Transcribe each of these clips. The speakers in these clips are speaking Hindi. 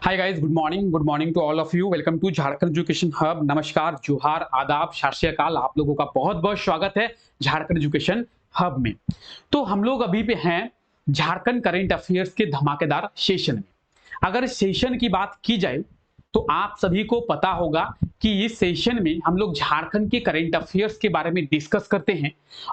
Hi guys, good morning to all of you. Welcome to Jharkhand education hub. नमस्कार, जोहार, आदाब, सत श्री अकाल। आप लोगों का बहुत बहुत स्वागत है झारखंड एजुकेशन हब में। तो हम लोग अभी पे हैं झारखंड करंट अफेयर्स के धमाकेदार सेशन में। अगर सेशन की बात की जाए तो आप सभी को पता होगा कि इस सेशन में हम लोग झारखंड के करंट अफेयर्स के बारे में डिस्कस करते हैं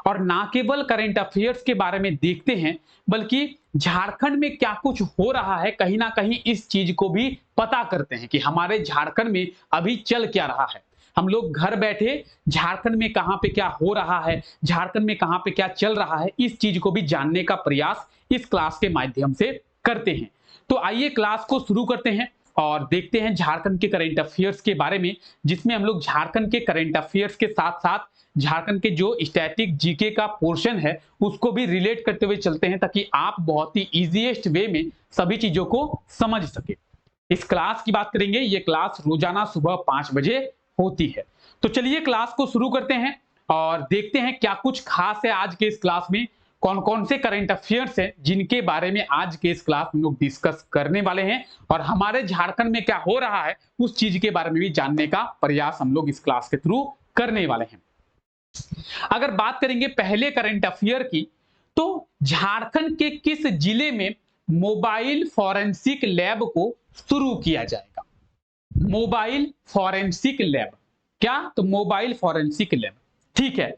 और ना केवल करंट अफेयर्स के बारे में देखते हैं बल्कि झारखंड में क्या कुछ हो रहा है कहीं ना कहीं इस चीज को भी पता करते हैं कि हमारे झारखंड में अभी चल क्या रहा है। हम लोग घर बैठे झारखंड में कहां पे क्या हो रहा है, झारखंड में कहां पे क्या चल रहा है, इस चीज को भी जानने का प्रयास इस क्लास के माध्यम से करते हैं। तो आइए क्लास को शुरू करते हैं और देखते हैं झारखंड के करंट अफेयर्स के बारे में, जिसमें हम लोग झारखंड के करंट अफेयर्स के साथ साथ झारखंड के जो स्टैटिक जीके का पोर्शन है उसको भी रिलेट करते हुए चलते हैं ताकि आप बहुत ही इजीएस्ट वे में सभी चीजों को समझ सके। इस क्लास की बात करेंगे, ये क्लास रोजाना सुबह 5 बजे होती है। तो चलिए क्लास को शुरू करते हैं और देखते हैं क्या कुछ खास है आज के इस क्लास में, कौन कौन से करंट अफेयर्स हैं जिनके बारे में आज के इस क्लास में लोग डिस्कस करने वाले हैं और हमारे झारखंड में क्या हो रहा है उस चीज के बारे में भी जानने का प्रयास हम लोग इस क्लास के थ्रू करने वाले हैं। अगर बात करेंगे पहले करंट अफेयर की, तो झारखंड के किस जिले में मोबाइल फॉरेंसिक लैब को शुरू किया जाएगा? मोबाइल फॉरेंसिक लैब, क्या? तो मोबाइल फॉरेंसिक लैब, ठीक है।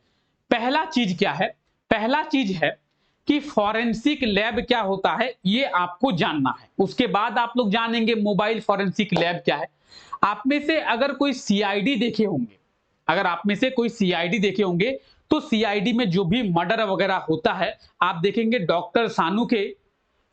पहला चीज क्या है? पहला चीज है कि फॉरेंसिक लैब क्या होता है ये आपको जानना है। उसके बाद आप लोग जानेंगे मोबाइल फॉरेंसिक लैब क्या है। आप में से अगर कोई सीआईडी देखे होंगे, अगर आप में से कोई सीआईडी देखे होंगे तो सीआईडी में जो भी मर्डर वगैरह होता है आप देखेंगे डॉक्टर सानू के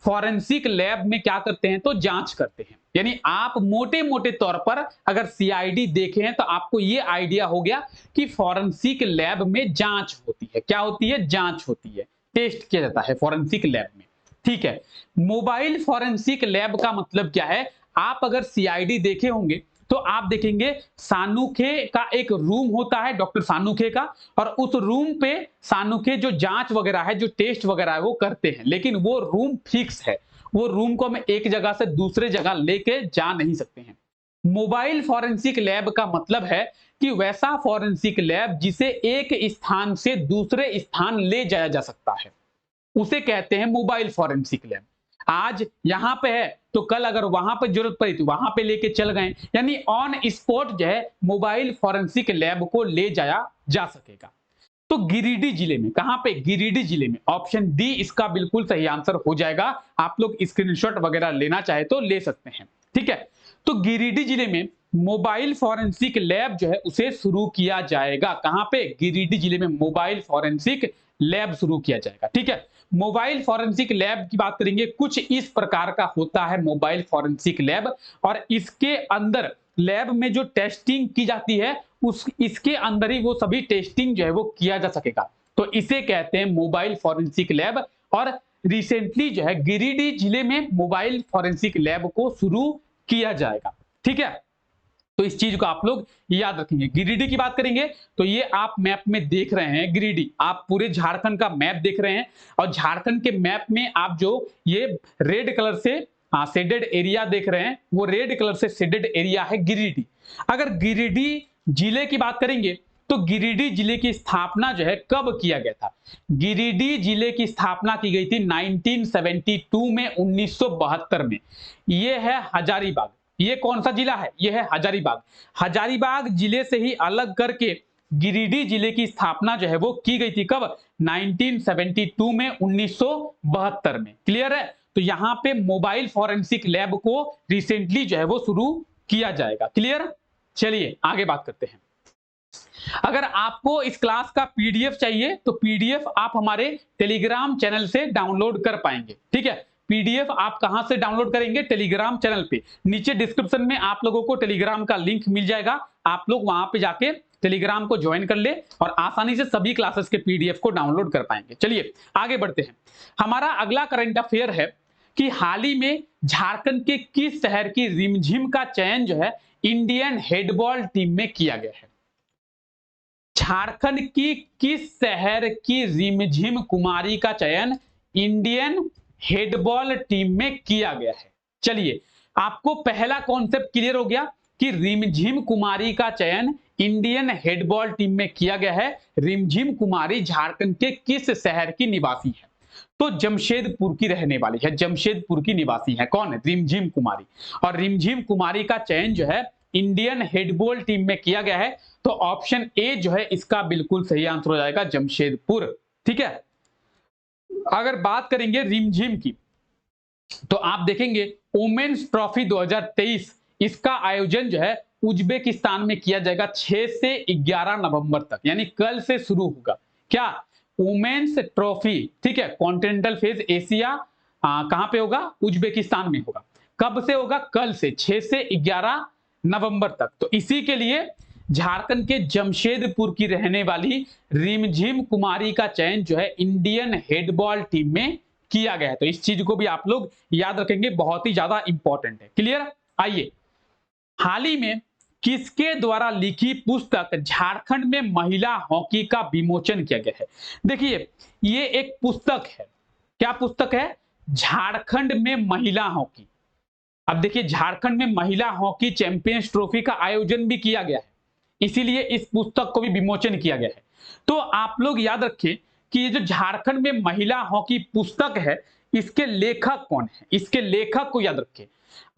फॉरेंसिक लैब में क्या करते हैं तो जांच करते हैं। यानी आप मोटे मोटे तौर पर अगर सीआईडी देखे हैं तो आपको ये आइडिया हो गया कि फॉरेंसिक लैब में जांच होती है। क्या होती है? जांच होती है, टेस्ट किया जाता है फॉरेंसिक लैब में, ठीक है। मोबाइल फॉरेंसिक लैब का मतलब क्या है? आप अगर सीआईडी देखे होंगे तो आप देखेंगे सानूखे का एक रूम होता है, डॉक्टर सानूखे का, और उस रूम पे सानूखे जो जांच वगैरह है, जो टेस्ट वगैरह है वो करते हैं, लेकिन वो रूम फिक्स है, वो रूम को हम एक जगह से दूसरे जगह लेके जा नहीं सकते हैं। मोबाइल फॉरेंसिक लैब का मतलब है कि वैसा फॉरेंसिक लैब जिसे एक स्थान से दूसरे स्थान ले जाया जा सकता है, उसे कहते हैं मोबाइल फॉरेंसिक लैब। आज यहां पे है तो कल अगर वहां पे जरूरत पड़ी तो वहां पे लेके चल गए, यानी ऑन स्पॉट जो है मोबाइल फॉरेंसिक लैब को ले जाया जा सकेगा। तो गिरिडीह जिले में, कहां पे? गिरिडीह जिले में। ऑप्शन डी इसका बिल्कुल सही आंसर हो जाएगा। आप लोग स्क्रीनशॉट वगैरह लेना चाहे तो ले सकते हैं, ठीक है। तो गिरिडीह जिले में मोबाइल फॉरेंसिक लैब जो है उसे शुरू किया जाएगा। कहां पे? गिरिडीह जिले में मोबाइल फॉरेंसिक लैब शुरू किया जाएगा, ठीक है। मोबाइल फॉरेंसिक लैब की बात करेंगे, कुछ इस प्रकार का होता है मोबाइल फॉरेंसिक लैब, और इसके अंदर लैब में जो टेस्टिंग की जाती है उस इसके अंदर ही वो सभी टेस्टिंग जो है वो किया जा सकेगा। तो इसे कहते हैं मोबाइल फॉरेंसिक लैब, और रिसेंटली जो है गिरिडीह जिले में मोबाइल फॉरेंसिक लैब को शुरू किया जाएगा, ठीक है। तो इस चीज को आप लोग याद रखेंगे। गिरिडीह की बात करेंगे तो ये आप मैप में देख रहे हैं गिरिडीह, आप पूरे झारखंड का मैप देख रहे हैं, और झारखंड के मैप में आप जो ये रेड कलर से शेडेड एरिया देख रहे हैं, वो रेड कलर से शेडेड एरिया है गिरिडीह। अगर गिरिडीह जिले की बात करेंगे तो गिरिडीह जिले की स्थापना जो है कब किया गया था? गिरिडीह जिले की स्थापना की गई थी 1972 में, 1972 में। ये है हजारीबाग। ये कौन सा जिला है? ये है हजारीबाग। हजारीबाग जिले से ही अलग करके गिरिडीह जिले की स्थापना जो है वो की गई थी। कब? 1972 में, 1972 में। क्लियर है? तो यहां पे मोबाइल फॉरेंसिक लैब को रिसेंटली जो है वो शुरू किया जाएगा। क्लियर? चलिए आगे बात करते हैं। अगर आपको इस क्लास का पीडीएफ चाहिए तो पीडीएफ आप हमारे टेलीग्राम चैनल से डाउनलोड कर पाएंगे, ठीक है। पीडीएफ आप कहां से डाउनलोड करेंगे? टेलीग्राम चैनल पे। नीचे डिस्क्रिप्शन में आप लोगों को टेलीग्राम का लिंक मिल जाएगा, आप लोग वहां पे जाके टेलीग्राम को ज्वाइन कर ले और आसानी से सभी क्लासेस के पीडीएफ को डाउनलोड कर पाएंगे। चलिए आगे बढ़ते हैं। हमारा अगला करंट अफेयर है कि हाल ही में झारखंड के किस शहर की रिमझिम का चयन जो है इंडियन हेडबॉल टीम में किया गया है? झारखंड की किस शहर की रिमझिम कुमारी का चयन इंडियन हेडबॉल टीम में किया गया है? चलिए आपको पहला कॉन्सेप्ट क्लियर हो गया कि रिमझिम कुमारी का चयन इंडियन हेडबॉल टीम में किया गया है। रिमझिम कुमारी झारखंड के किस शहर की निवासी है? तो जमशेदपुर की रहने वाली है, जमशेदपुर की निवासी है। कौन है? रिमझिम कुमारी। और रिमझिम कुमारी का चयन जो है इंडियन हेडबॉल टीम में किया गया है। तो ऑप्शन ए जो है इसका बिल्कुल सही आंसर हो जाएगा, जमशेदपुर। ठीक है। अगर बात करेंगे रिमझिम की, तो आप देखेंगे वुमेन्स ट्रॉफी 2023 इसका आयोजन जो है उज्बेकिस्तान में किया जाएगा 6 से 11 नवंबर तक, यानी कल से शुरू होगा। क्या? Women's trophy. ठीक है। कॉन्टिनेंटल फेज एशिया कहां पे होगा? उज्बेकिस्तान में होगा। कब से होगा? कल से 6 से 11 नवंबर तक। तो इसी के लिए झारखंड के जमशेदपुर की रहने वाली रिमझिम कुमारी का चयन जो है इंडियन हेडबॉल टीम में किया गया है। तो इस चीज को भी आप लोग याद रखेंगे, बहुत ही ज्यादा इंपॉर्टेंट है। क्लियर? आइए, हाल ही में किसके द्वारा लिखी पुस्तक झारखंड में महिला हॉकी का विमोचन किया गया है? देखिए, ये एक पुस्तक है। क्या पुस्तक है? झारखंड में महिला हॉकी। अब देखिए, झारखंड में महिला हॉकी चैंपियंस ट्रॉफी का आयोजन भी किया गया है, इसीलिए इस पुस्तक को भी विमोचन किया गया है। तो आप लोग याद रखिए कि ये जो झारखंड में महिला हॉकी पुस्तक है, इसके लेखक कौन है? इसके लेखक को याद रखिए।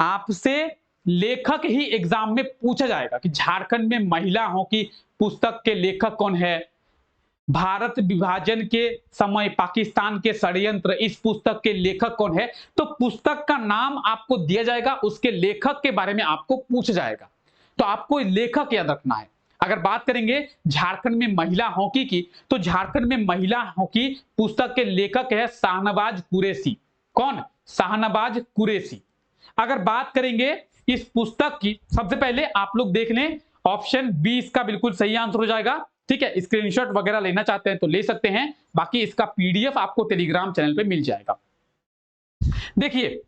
आपसे लेखक ही एग्जाम में पूछा जाएगा कि झारखंड में महिला हॉकी पुस्तक के लेखक कौन है। भारत विभाजन के समय पाकिस्तान के षड्यंत्र, इस पुस्तक के लेखक कौन है? तो पुस्तक का नाम आपको दिया जाएगा, उसके लेखक के बारे में आपको पूछा जाएगा। तो आपको लेखक याद रखना है। अगर बात करेंगे झारखंड में महिला हॉकी की, तो झारखंड में महिला हॉकी पुस्तक के लेखक है शाहनवाज कुरैशी। कौन? शाहनवाज कुरैशी। अगर बात करेंगे इस पुस्तक की, सबसे पहले आप लोग देख लें, ऑप्शन बी इसका बिल्कुल सही आंसर हो जाएगा। ठीक है। स्क्रीनशॉट वगैरह लेना चाहते हैं तो ले सकते हैं, बाकी इसका पीडीएफ आपको टेलीग्राम चैनल पे मिल जाएगा। देखिए,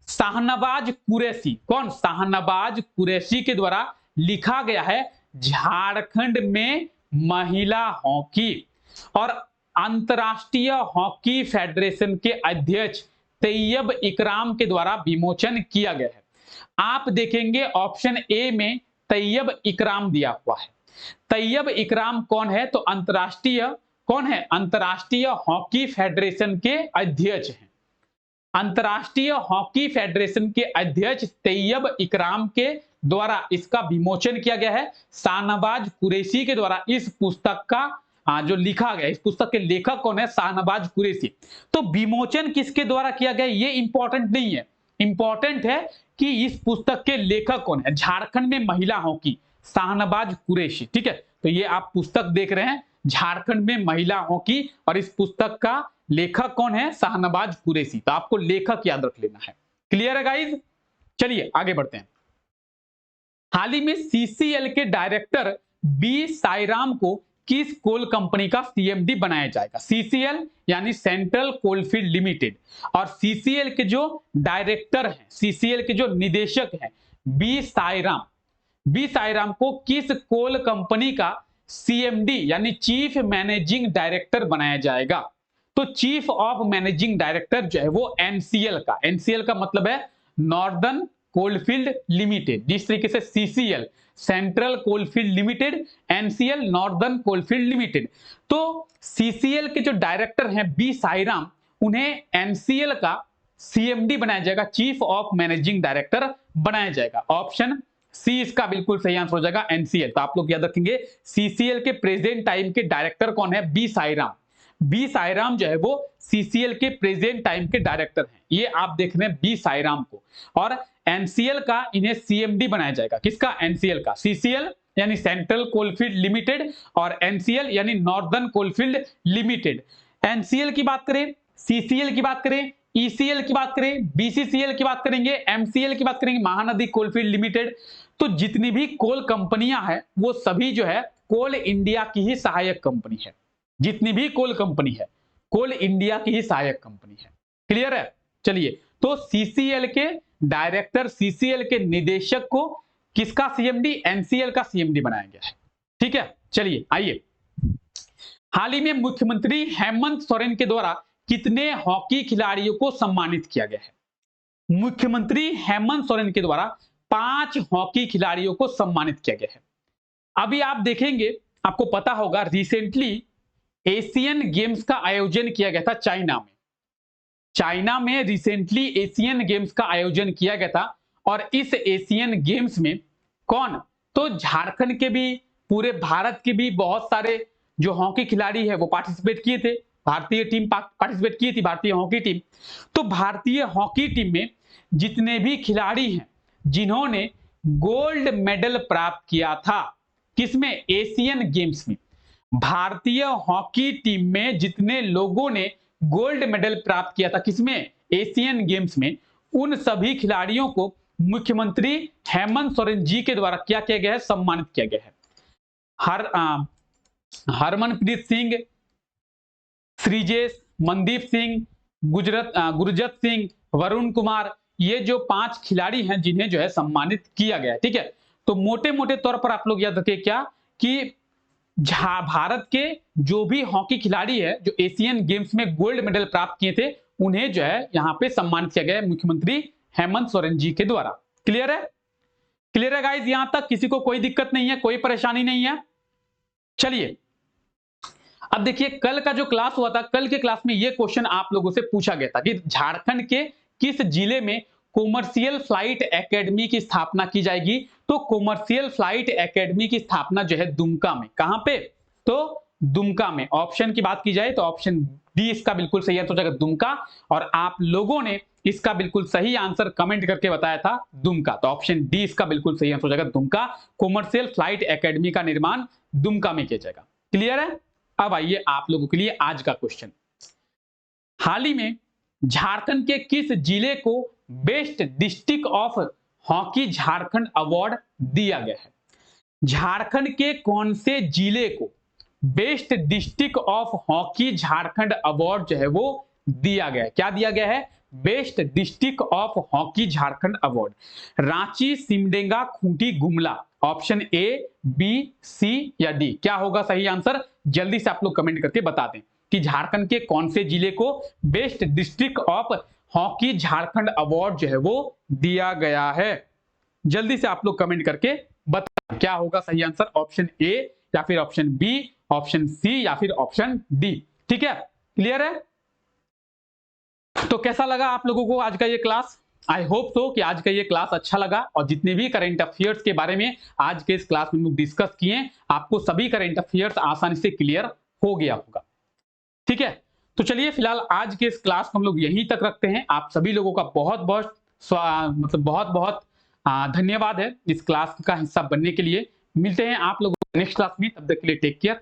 शाहनवाज कुरैशी, कौन? शाहनवाज कुरैशी के द्वारा लिखा गया है झारखंड में महिला हॉकी, और अंतरराष्ट्रीय हॉकी फेडरेशन के अध्यक्ष तैयब इकराम के द्वारा विमोचन किया गया है। आप देखेंगे ऑप्शन ए में तैयब इकराम दिया हुआ है। तैयब इकराम कौन है? तो अंतरराष्ट्रीय, कौन है? अंतरराष्ट्रीय हॉकी फेडरेशन के अध्यक्ष हैं। अंतरराष्ट्रीय हॉकी फेडरेशन के अध्यक्ष तैयब इकराम के द्वारा इसका विमोचन किया गया है। शाहनवाज कुरैशी के द्वारा इस पुस्तक का जो लिखा गया, इस पुस्तक के लेखक कौन है? शाहनवाज कुरैशी। तो विमोचन किसके द्वारा किया गया ये इंपॉर्टेंट नहीं है, इंपॉर्टेंट है कि इस पुस्तक के लेखक कौन है। झारखंड में महिला हॉकी, शाहनवाज कुरैशी। ठीक है। तो ये आप पुस्तक देख रहे हैं, झारखंड में महिला हॉकी, और इस पुस्तक का लेखक कौन है? शाहनवाज कुरैशी। तो आपको लेखक याद रख लेना है। क्लियर है गाइज? चलिए आगे बढ़ते हैं। हाल ही में सीसीएल के डायरेक्टर बी साईराम को किस कोल कंपनी का सीएमडी बनाया जाएगा? सीसीएल यानी सेंट्रल कोलफील्ड लिमिटेड, और सीसीएल के जो डायरेक्टर हैं, सीसीएल के जो निदेशक हैं बी साईराम, बी साईराम को किस कोल कंपनी का सीएमडी यानी चीफ मैनेजिंग डायरेक्टर बनाया जाएगा? तो चीफ ऑफ मैनेजिंग डायरेक्टर जो है वो एनसीएल का, एनसीएल का मतलब है नॉर्दर्न कोलफील्ड लिमिटेड, जिस तरीके से CCL central coalfield limited, NCL northern coalfield limited. तो सीसीएल के जो डायरेक्टर हैं बी साईराम, उन्हें एनसीएल का सीएमडी बनाया जाएगा, चीफ ऑफ मैनेजिंग डायरेक्टर बनाया जाएगा। ऑप्शन सी इसका बिल्कुल सही आंसर हो जाएगा, एनसीएल। तो आप लोग याद रखेंगे सीसीएल के प्रेजेंट टाइम के डायरेक्टर कौन है? बी साईराम। बी साईराम जो है वो सीसीएल के प्रेजेंट टाइम के डायरेक्टर हैं, ये आप देख रहे हैं बी साईराम को। और एनसीएल का इन्हें सीएमडी बनाया जाएगा। किसका? एनसीएल का। सीसीएल यानी सेंट्रल कोलफील्ड लिमिटेड, और एनसीएल यानी नॉर्दर्न कोलफील्ड लिमिटेड। एनसीएल की बात करें, सीसीएल की बात करें, ईसीएल की बात करें, बीसीसीएल की बात करेंगे, एमसीएल की बात करेंगे, महानदी कोलफील्ड लिमिटेड। तो जितनी भी कोल कंपनियां हैं वो सभी जो है कोल इंडिया की ही सहायक कंपनी है। जितनी भी कोल कंपनी है कोल इंडिया की ही सहायक कंपनी है। क्लियर है? चलिए, तो सीसीएल के डायरेक्टर, सीसीएल के निदेशक को किसका सीएमडी? एनसीएल का सीएमडी बनाया गया है। ठीक है। चलिए आइए, हाल ही में मुख्यमंत्री हेमंत सोरेन के द्वारा कितने हॉकी खिलाड़ियों को सम्मानित किया गया है? मुख्यमंत्री हेमंत सोरेन के द्वारा 5 हॉकी खिलाड़ियों को सम्मानित किया गया है। अभी आप देखेंगे, आपको पता होगा रिसेंटली एशियन गेम्स का आयोजन किया गया था चाइना में। चाइना में रिसेंटली एशियन गेम्स का आयोजन किया गया था और इस एशियन गेम्स में कौन, तो झारखंड के भी, पूरे भारत के भी बहुत सारे जो हॉकी खिलाड़ी है वो पार्टिसिपेट किए थे। भारतीय टीम पार्टिसिपेट की थी, भारतीय हॉकी टीम। तो भारतीय हॉकी टीम में जितने भी खिलाड़ी हैं जिन्होंने गोल्ड मेडल प्राप्त किया था, किसमें, एशियन गेम्स में, भारतीय हॉकी टीम में जितने लोगों ने गोल्ड मेडल प्राप्त किया था, किसमें, एशियन गेम्स में, उन सभी खिलाड़ियों को मुख्यमंत्री हेमंत सोरेन जी के द्वारा क्या किया गया है, सम्मानित किया गया है। हरमनप्रीत सिंह, श्रीजेश, मनदीप सिंह, गुरजत सिंह, वरुण कुमार, ये जो 5 खिलाड़ी हैं जिन्हें जो है सम्मानित किया गया है। ठीक है, तो मोटे मोटे तौर पर आप लोग याद रखिए क्या, कि भारत के जो भी हॉकी खिलाड़ी है जो एशियन गेम्स में गोल्ड मेडल प्राप्त किए थे, उन्हें जो है यहां पे सम्मानित किया गया है मुख्यमंत्री हेमंत सोरेन जी के द्वारा। क्लियर है? क्लियर है गाइस? यहां तक किसी को कोई दिक्कत नहीं है, कोई परेशानी नहीं है? चलिए, अब देखिए कल का जो क्लास हुआ था, कल के क्लास में यह क्वेश्चन आप लोगों से पूछा गया था कि झारखंड के किस जिले में कॉमर्शियल फ्लाइट एकेडमी की स्थापना की जाएगी। तो कॉमर्शियल फ्लाइट एकेडमी की स्थापना जो है दुमका में। कहां पे? तो दुमका में। ऑप्शन की बात की जाए तो ऑप्शन डी इसका बिल्कुल सही आंसर हो जाएगा, दुमका। और आप लोगों ने इसका बिल्कुल सही आंसर कमेंट करके बताया था दुमका, तो ऑप्शन डी इसका बिल्कुल सही आंसर हो जाएगा, दुमका। कॉमर्शियल फ्लाइट एकेडमी का निर्माण दुमका में किया जाएगा। क्लियर है? अब आइए आप लोगों के लिए आज का क्वेश्चन। हाल ही में झारखंड के किस जिले को best district of hockey Jharkhand award दिया गया है? झारखंड के कौन से जिले को best district of hockey Jharkhand award जो है वो दिया गया है? क्या दिया गया है? Best district of hockey Jharkhand award. Ranchi, Simdega, Khunti, Gumla. Option A, B, C या डी, क्या होगा सही आंसर? जल्दी से आप लोग कमेंट करके बता दें कि झारखंड के कौन से जिले को best district of hockey Jharkhand award जो है वो दिया गया है। जल्दी से आप लोग कमेंट करके बताएं क्या होगा सही आंसर, ऑप्शन ए या फिर ऑप्शन बी, ऑप्शन सी या फिर ऑप्शन डी। ठीक है, क्लियर है? तो कैसा लगा आप लोगों को आज का ये क्लास? आई होप सो कि आज का ये क्लास अच्छा लगा और जितने भी करंट अफेयर्स के बारे में आज के इस क्लास में लोग डिस्कस किए, आपको सभी करंट अफेयर्स आसानी से क्लियर हो गया होगा। ठीक है, तो चलिए फिलहाल आज के इस क्लास को हम लोग यहीं तक रखते हैं। आप सभी लोगों का बहुत बहुत धन्यवाद है इस क्लास का हिस्सा बनने के लिए। मिलते हैं आप लोगों को नेक्स्ट क्लास में, तब तक के लिए टेक केयर।